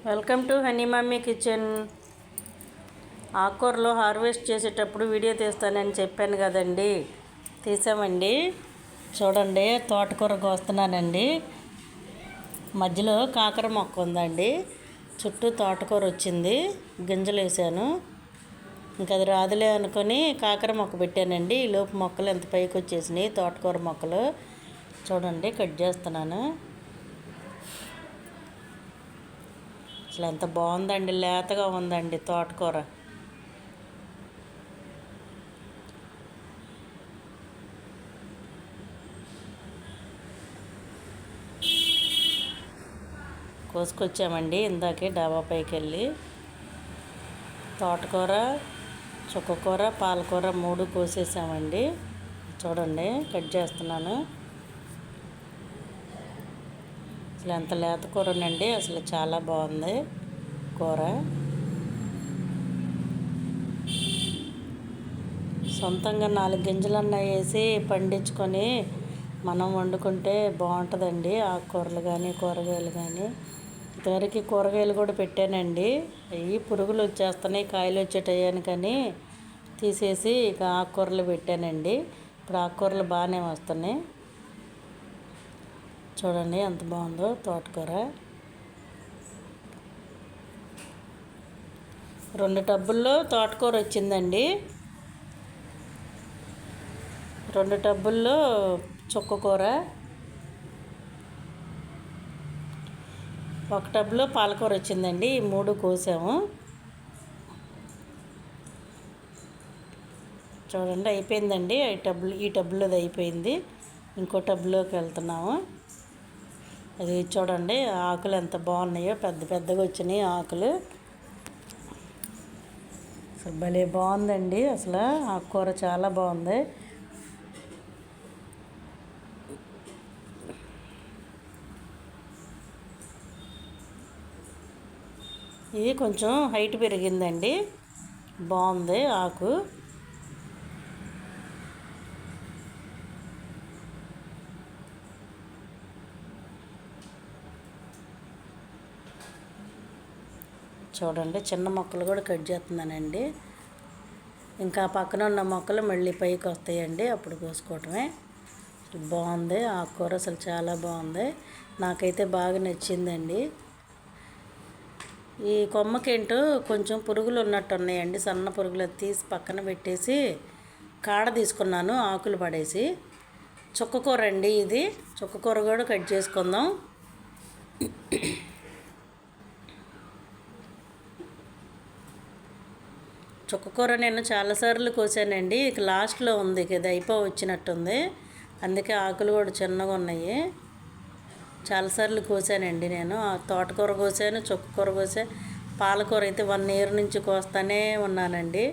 Welcome to honey mummy kitchen. ఆకుకూరలో harvest చేసేటప్పుడు video తీస్తానని చెప్పాను కదండి, తీసామండి. చూడండి, తోటకూర కోస్తున్నానండి. మధ్యలో కాకర మొక్క ఉందండి, చుట్టూ తోటకూర వచ్చింది. గింజలు వేసాను, ఇంకా అది రాదులే అనుకొని కాకర మొక్క పెట్టానండి. ఈ లోపు మొక్కలు ఎంత పైకి వచ్చేసినాయి, తోటకూర మొక్కలు. చూడండి, కట్ చేస్తున్నాను. అసలు ఎంత బాగుందండి, లేతగా ఉందండి తోటకూర. కోసుకొచ్చామండి ఇందాకే డాబా పైకి వెళ్ళి. తోటకూర, చుక్కకూర, పాలకూర 3 కోసేసామండి. చూడండి, కట్ చేస్తున్నాను. అసలు ఎంత లేత కూరనండి, అసలు చాలా బాగుంది కూర. సొంతంగా 4 గింజలన్నా వేసి పండించుకొని మనం వండుకుంటే బాగుంటుందండి. ఆకుకూరలు కానీ కూరగాయలు కానీ. ఇంతవరకు కూరగాయలు కూడా పెట్టానండి, అవి పురుగులు వచ్చేస్తున్నాయి. కాయలు వచ్చేటయ్యాను కానీ తీసేసి ఇక ఆకుకూరలు పెట్టానండి. ఇప్పుడు ఆకుకూరలు బాగానే వస్తున్నాయి. చూడండి ఎంత బాగుందో తోటకూర. 2 టబ్బుల్లో తోటకూర వచ్చిందండి. 2 టబ్బుల్లో చుక్కకూర, 1 టబ్లో పాలకూర వచ్చిందండి. ఈ 3 కోసాము. చూడండి, అయిపోయిందండి. ఈ టబ్లోది అయిపోయింది. ఇంకో టబ్లోకి వెళ్తున్నాము. అది చూడండి, ఆకులు ఎంత బాగున్నాయో, పెద్ద పెద్దగా వచ్చినాయి ఆకులు. అసలు భలే బాగుందండి, అసలు ఆకుకూర చాలా బాగుంది. ఇది కొంచెం హైట్ పెరిగిందండి, బాగుంది ఆకు. చూడండి, చిన్న మొక్కలు కూడా కట్ చేస్తున్నానండి. ఇంకా పక్కన ఉన్న మొక్కలు మళ్ళీ పైకి వస్తాయండి, అప్పుడు కోసుకోవటమే. బాగుంది ఆకుకూర, అసలు చాలా బాగుంది. నాకైతే బాగా నచ్చిందండి. ఈ కొమ్మకేంటో కొంచెం పురుగులు ఉన్నట్టు ఉన్నాయండి, సన్న పురుగులు. తీసి పక్కన పెట్టేసి కాడ తీసుకున్నాను, ఆకులు పడేసి. చుక్కకూర అండి ఇది. చుక్కకూర కూడా కట్ చేసుకుందాం. చుక్కకూర నేను చాలాసార్లు కోసానండి. ఇక లాస్ట్లో ఉంది, ఇది వచ్చినట్టుంది. అందుకే ఆకులు కూడా చిన్నగా ఉన్నాయి. చాలాసార్లు కోసానండి నేను. తోటకూర కోసాను, చుక్కకూర కోసా, పాలకూర అయితే 1 ఇయర్ నుంచి కోస్తానే ఉన్నానండి.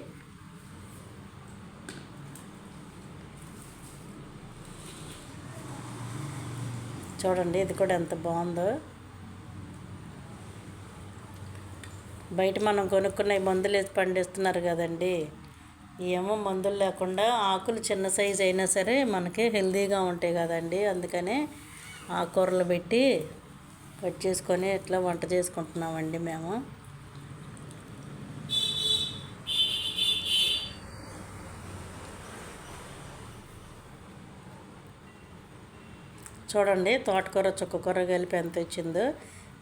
చూడండి, ఇది కూడా ఎంత బాగుందో. బయట మనం కొనుక్కున్న మందులు వేసి పండిస్తున్నారు కదండి, ఏమో మందులు లేకుండా ఆకులు చిన్న సైజు అయినా సరే మనకి హెల్తీగా ఉంటాయి కదండి. అందుకనే ఆకుకూరలు పెట్టి కట్ చేసుకొని ఇట్లా వంట చేసుకుంటున్నామండి మేము. చూడండి, తోటకూర చుక్కకూర కలిపి ఎంత వచ్చిందో.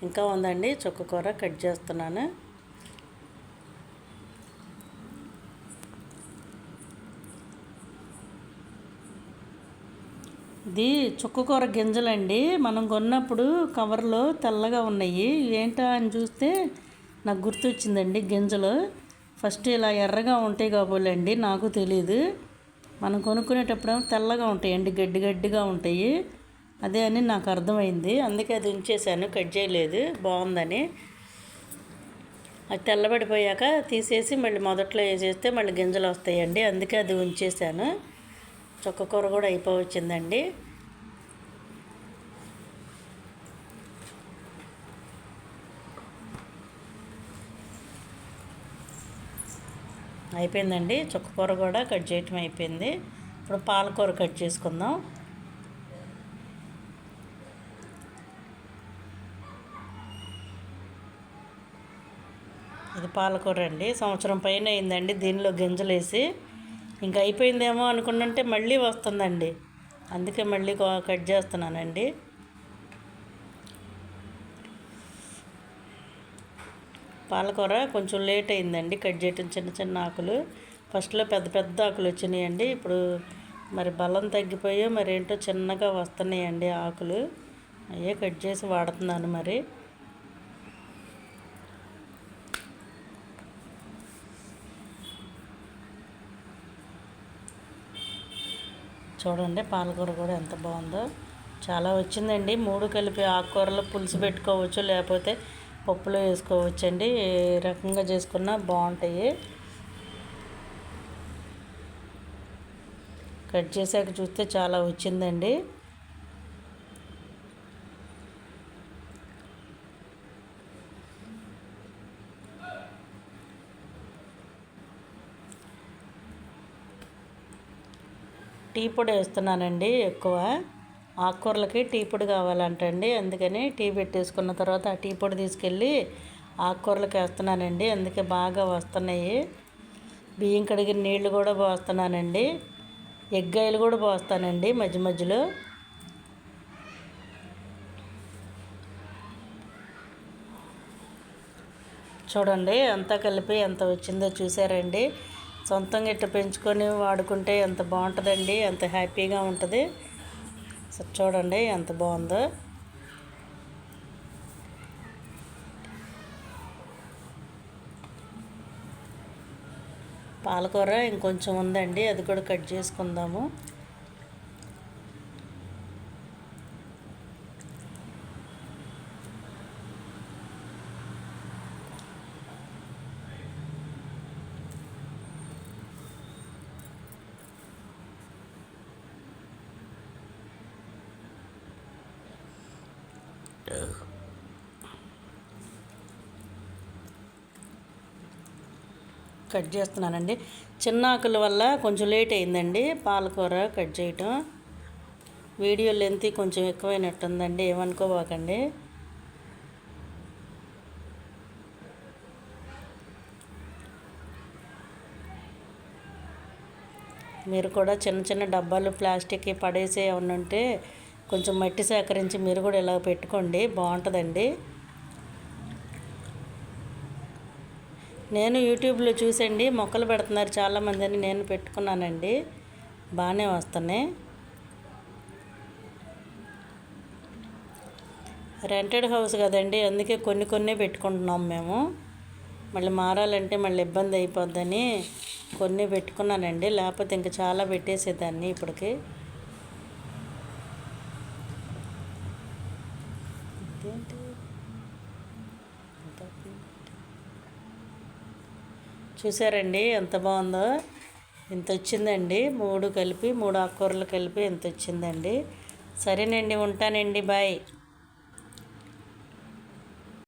ఇంకా ఉందండి, చుక్కకూర కట్ చేస్తున్నాను. ఇది చుక్కకూర గింజలండి. మనం కొన్నప్పుడు కవర్లో తెల్లగా ఉన్నాయి. ఏంటా అని చూస్తే నాకు గుర్తొచ్చిందండి గింజలు. ఫస్ట్ ఇలా ఎర్రగా ఉంటాయి కాబోలండి, నాకు తెలియదు. మనం కొనుక్కునేటప్పుడు తెల్లగా ఉంటాయండి, గడ్డి గడ్డిగా ఉంటాయి. అదే అని నాకు అర్థమైంది, అందుకే అది ఉంచేసాను, కట్ చేయలేదు. బాగుందని. అది తెల్లబడిపోయాక తీసేసి మళ్ళీ మొదట్లో వేసేస్తే మళ్ళీ గింజలు వస్తాయండి, అందుకే అది ఉంచేసాను. చుక్కకూర కూడా వచ్చిందండి. అయిపోయిందండి, చుక్కకూర కూడా కట్ చేయటం అయిపోయింది. ఇప్పుడు పాలకూర కట్ చేసుకుందాం. ఇది పాలకూర అండి. సంవత్సరం పైన అయిందండి దీనిలో గింజలు వేసి. ఇంకా అయిపోయిందేమో అనుకుంటుంటే మళ్ళీ వస్తుందండి, అందుకే మళ్ళీ కట్ చేస్తున్నానండి. పాలకూర కొంచెం లేట్ అయిందండి కట్ చేయటం, చిన్న చిన్న ఆకులు. ఫస్ట్లో పెద్ద పెద్ద ఆకులు వచ్చినాయండి, ఇప్పుడు మరి బలం తగ్గిపోయో మరి ఏంటో చిన్నగా వస్తున్నాయండి ఆకులు. అయ్యే కట్ చేసి వాడుతున్నాను మరి. చూడండి పాలకూర కూడా ఎంత బాగుందో, చాలా వచ్చిందండి. 3 కలిపి ఆకుకూరలో పులుసు పెట్టుకోవచ్చు, లేకపోతే పప్పులో వేసుకోవచ్చండి. ఏ రకంగా చేసుకున్నా బాగుంటాయి. కట్ చేసాక చూస్తే చాలా వచ్చిందండి. టీ పొడి వేస్తున్నానండి ఎక్కువ. ఆకుకూరలకి టీ పొడి కావాలంటండి, అందుకని టీ పెట్టేసుకున్న తర్వాత ఆ టీ పొడి తీసుకెళ్ళి ఆకుకూరలకు వేస్తున్నానండి, అందుకే బాగా వస్తున్నాయి. బియ్యం కడిగిన నీళ్ళు కూడా పోస్తున్నానండి, ఎగ్గాయలు కూడా పోస్తానండి మధ్య మధ్యలో. చూడండి అంతా కలిపి ఎంత వచ్చిందో చూసారండి. సొంతంగా ఇట్లా పెంచుకొని వాడుకుంటే ఎంత బాగుంటుందండి, ఎంత హ్యాపీగా ఉంటుంది. చూడండి ఎంత బాగుందో. పాలకూర ఇంకొంచెం ఉందండి, అది కూడా కట్ చేసుకుందాము. కట్ చేస్తున్నానండి. చిన్న ఆకుల వల్ల కొంచెం లేట్ అయిందండి పాలకూర కట్ చేయటం. వీడియో లెంత్ కొంచెం ఎక్కువైనట్టుందండి, ఏమనుకోబాకండి. మీరు కూడా చిన్న చిన్న డబ్బాలు ప్లాస్టిక్ పడేసి ఏమన్నా ఉంటే కొంచెం మట్టి సేకరించి మీరు కూడా ఇలా పెట్టుకోండి, బాగుంటుందండి. నేను యూట్యూబ్లో చూసండి మొక్కలు పెడుతున్నారు చాలామంది అని నేను పెట్టుకున్నానండి, బాగానే వస్తున్నాయి. రెంటెడ్ హౌస్ కదండి, అందుకే కొన్ని పెట్టుకుంటున్నాం మేము. మళ్ళీ మారాలంటే మళ్ళీ ఇబ్బంది అయిపోద్దని కొన్ని పెట్టుకున్నానండి, లేకపోతే ఇంకా చాలా పెట్టేసేదాన్ని ఇప్పటికి. చూసారండి ఎంత బాగుందో, ఇంత వచ్చిందండి. 3 కలిపి 3 ఆకుకూరలు కలిపి ఎంత వచ్చిందండి. సరేనండి, ఉంటానండి, బాయ్.